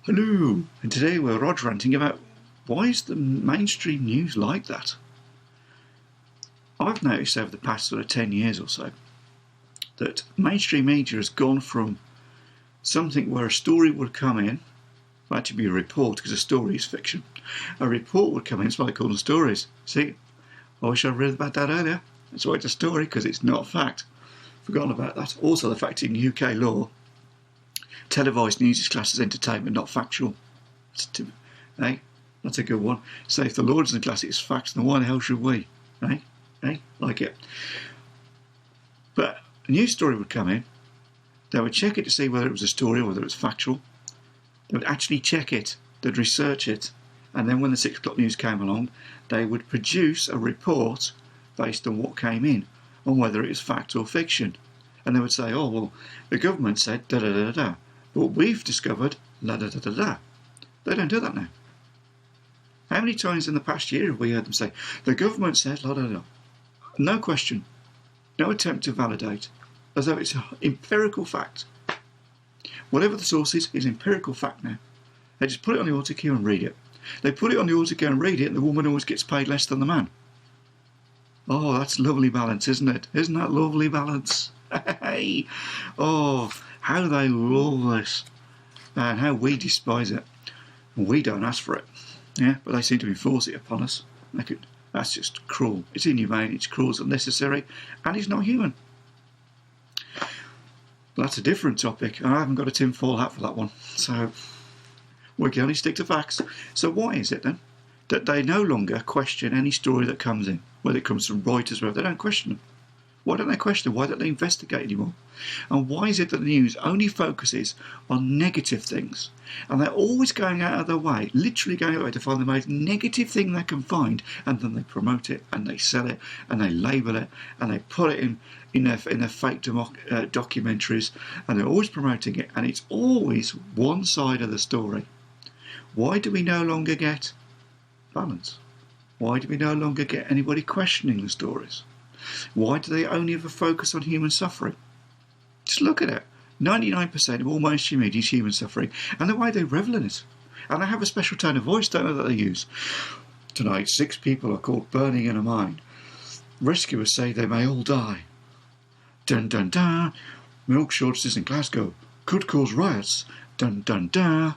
Hello, and today we're Rog ranting about why is the mainstream news like that? I've noticed over the past sort of 10 years or so that mainstream media has gone from something where a story would come in, well, actually be a report because a story is fiction. A report would come in, it's why they call them stories. See, I wish I'd read about that earlier. That's why it's a story, because it's not fact. Forgotten about that. Also the fact in UK law, televised news is classed as entertainment, not factual. Hey, that's a good one. So if the law doesn't class it as facts, then why the hell should we? Hey, like it. But a news story would come in. They would check it to see whether it was a story or whether it was factual. They would actually check it. They'd research it. And then when the 6 o'clock news came along, they would produce a report based on what came in, on whether it was fact or fiction. And they would say, oh, well, the government said da-da-da-da-da. But we've discovered la-da-da-da-da. They don't do that now. How many times in the past year have we heard them say, the government said la-da-da-da? No question. No attempt to validate. As though it's an empirical fact. Whatever the source is empirical fact now. They just put it on the auto cue and read it. They put it on the auto cue and read it, and the woman always gets paid less than the man. Oh, that's lovely balance, isn't it? Isn't that lovely balance? Hey! Oh, how they love this. And how we despise it. And we don't ask for it. Yeah, but they seem to enforce it upon us. That's just cruel. It's inhumane, it's cruel, it's unnecessary, and it's not human. But that's a different topic, and I haven't got a tinfoil hat for that one. So we can only stick to facts. So why is it then that they no longer question any story that comes in, whether it comes from Reuters, whether they don't question them? Why don't they question them? Why don't they investigate anymore? And why is it that the news only focuses on negative things? And they're always going out of their way, literally going out of their way to find the most negative thing they can find, and then they promote it, and they sell it, and they label it, and they put it in their fake documentaries, and they're always promoting it, and it's always one side of the story. Why do we no longer get balance? Why do we no longer get anybody questioning the stories? Why do they only ever focus on human suffering? Just look at it. 99% of all mainstream media is human suffering, and the way they revel in it. And they have a special tone of voice, don't they, that they use. Tonight, 6 people are caught burning in a mine. Rescuers say they may all die. Dun dun dun. Milk shortages in Glasgow could cause riots. Dun dun dun.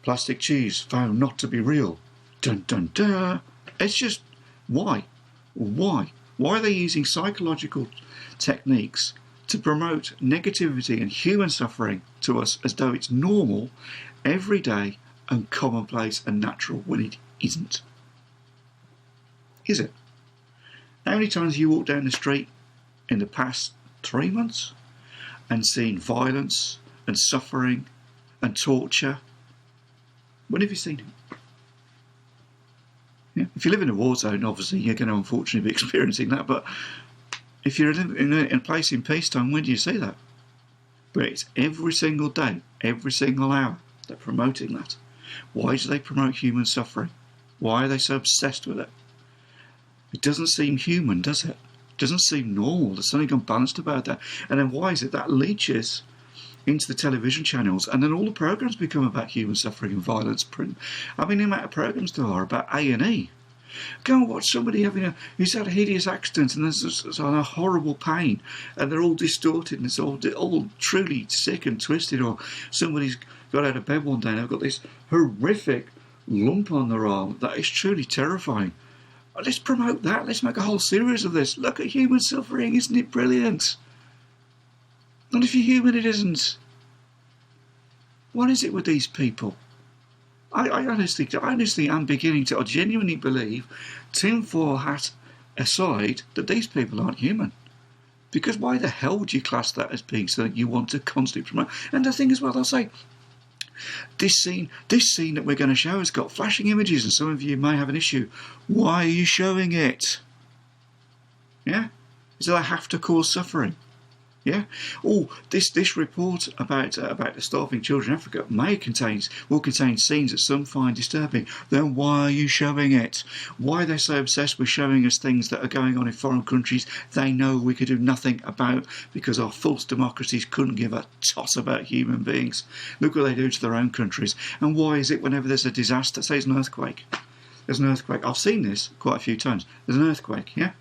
Plastic cheese found not to be real. Dun dun dun. It's just, why? Why? Why are they using psychological techniques to promote negativity and human suffering to us as though it's normal, everyday and commonplace and natural when it isn't? Is it? How many times have you walked down the street in the past 3 months and seen violence and suffering and torture? When have you seen it? Yeah. If you live in a war zone, obviously you're going to unfortunately be experiencing that, but if you're in a place in peacetime, when do you see that? But it's every single day, every single hour, they're promoting that. Why do they promote human suffering? Why are they so obsessed with it? It doesn't seem human, does it? It doesn't seem normal. There's something unbalanced about that. And then why is it that leeches into the television channels, and then all the programmes become about human suffering and violence. I mean, the amount of programmes there are about A&E. Go and watch somebody who's had a hideous accident and there's on a horrible pain, and they're all distorted and it's all truly sick and twisted, or somebody's got out of bed one day and they've got this horrific lump on their arm that is truly terrifying. Let's promote that. Let's make a whole series of this. Look at human suffering. Isn't it brilliant? And if you're human, it isn't. What is it with these people? I honestly am beginning to genuinely believe, tinfoil hat aside, that these people aren't human. Because why the hell would you class that as being something you want to constantly promote? And the thing as well, they'll say, this scene that we're going to show has got flashing images, and some of you may have an issue. Why are you showing it? Yeah? So they have to cause suffering. Yeah. Oh, this report about the starving children in Africa will contain scenes that some find disturbing. Then why are you showing it? Why are they so obsessed with showing us things that are going on in foreign countries they know we could do nothing about because our false democracies couldn't give a toss about human beings? Look what they do to their own countries. And why is it whenever there's a disaster, say it's an earthquake? There's an earthquake. I've seen this quite a few times. There's an earthquake, yeah?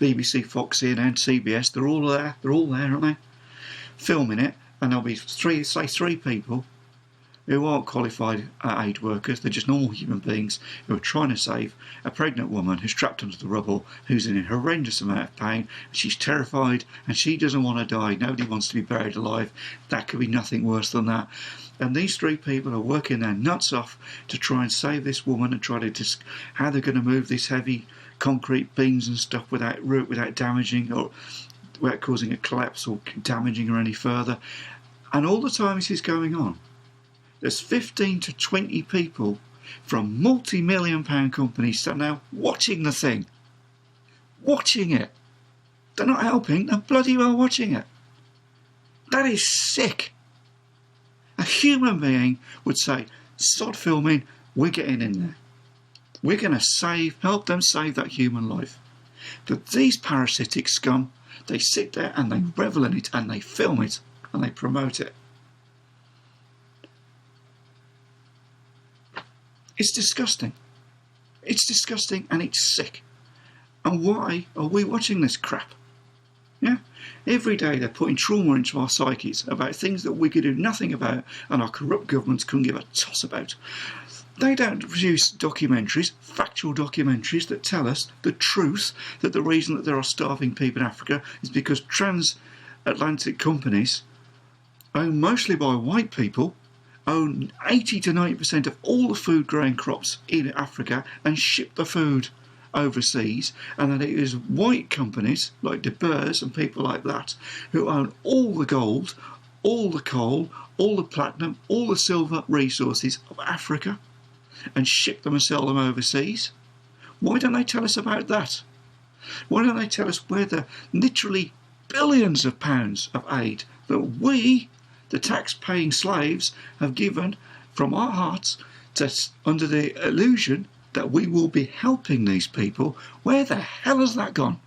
BBC, Fox, CNN, CBS, they're all there, aren't they? Filming it, and there'll be three people who aren't qualified aid workers, they're just normal human beings who are trying to save a pregnant woman who's trapped under the rubble, who's in a horrendous amount of pain, she's terrified, and she doesn't want to die, nobody wants to be buried alive, that could be nothing worse than that. And these three people are working their nuts off to try and save this woman and try to how they're going to move this heavy concrete beams and stuff without damaging or without causing a collapse or damaging her any further. And all the time this is going on, there's 15 to 20 people from multi-million pound companies standing there watching the thing. Watching it. They're not helping, they're bloody well watching it. That is sick. A human being would say, stop filming, we're getting in there. We're going to help them save that human life. But these parasitic scum, they sit there and they revel in it and they film it and they promote it. It's disgusting. It's disgusting and it's sick. And why are we watching this crap? Yeah? Every day they're putting trauma into our psyches about things that we could do nothing about and our corrupt governments couldn't give a toss about. They don't produce documentaries, factual documentaries that tell us the truth, that the reason that there are starving people in Africa is because transatlantic companies owned mostly by white people own 80 to 90% of all the food growing crops in Africa and ship the food overseas, and that it is white companies like De Beers and people like that who own all the gold, all the coal, all the platinum, all the silver resources of Africa and ship them and sell them overseas. Why don't they tell us about that? Why don't they tell us where the literally billions of pounds of aid that we, the tax-paying slaves, have given from our hearts under the illusion that we will be helping these people? Where the hell has that gone?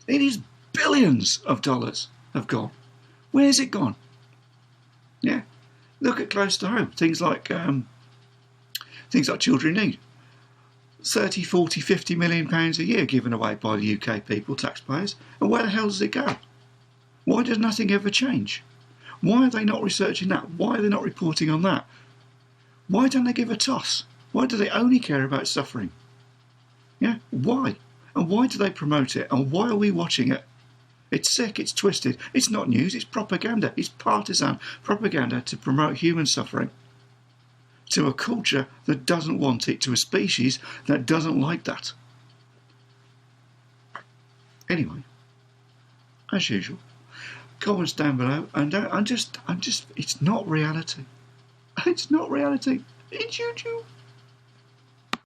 It is billions of dollars have gone. Where's it gone? Yeah, look at close to home. Things like children in need. 30, 40, 50 million pounds a year given away by the UK people, taxpayers. And where the hell does it go? Why does nothing ever change? Why are they not researching that? Why are they not reporting on that? Why don't they give a toss? Why do they only care about suffering? Yeah, why? And why do they promote it? And why are we watching it? It's sick, it's twisted, it's not news, it's propaganda. It's partisan propaganda to promote human suffering. To a culture that doesn't want it, to a species that doesn't like that. Anyway, as usual, comments down below, and I'm just, it's not reality. It's not reality. It's YouTube.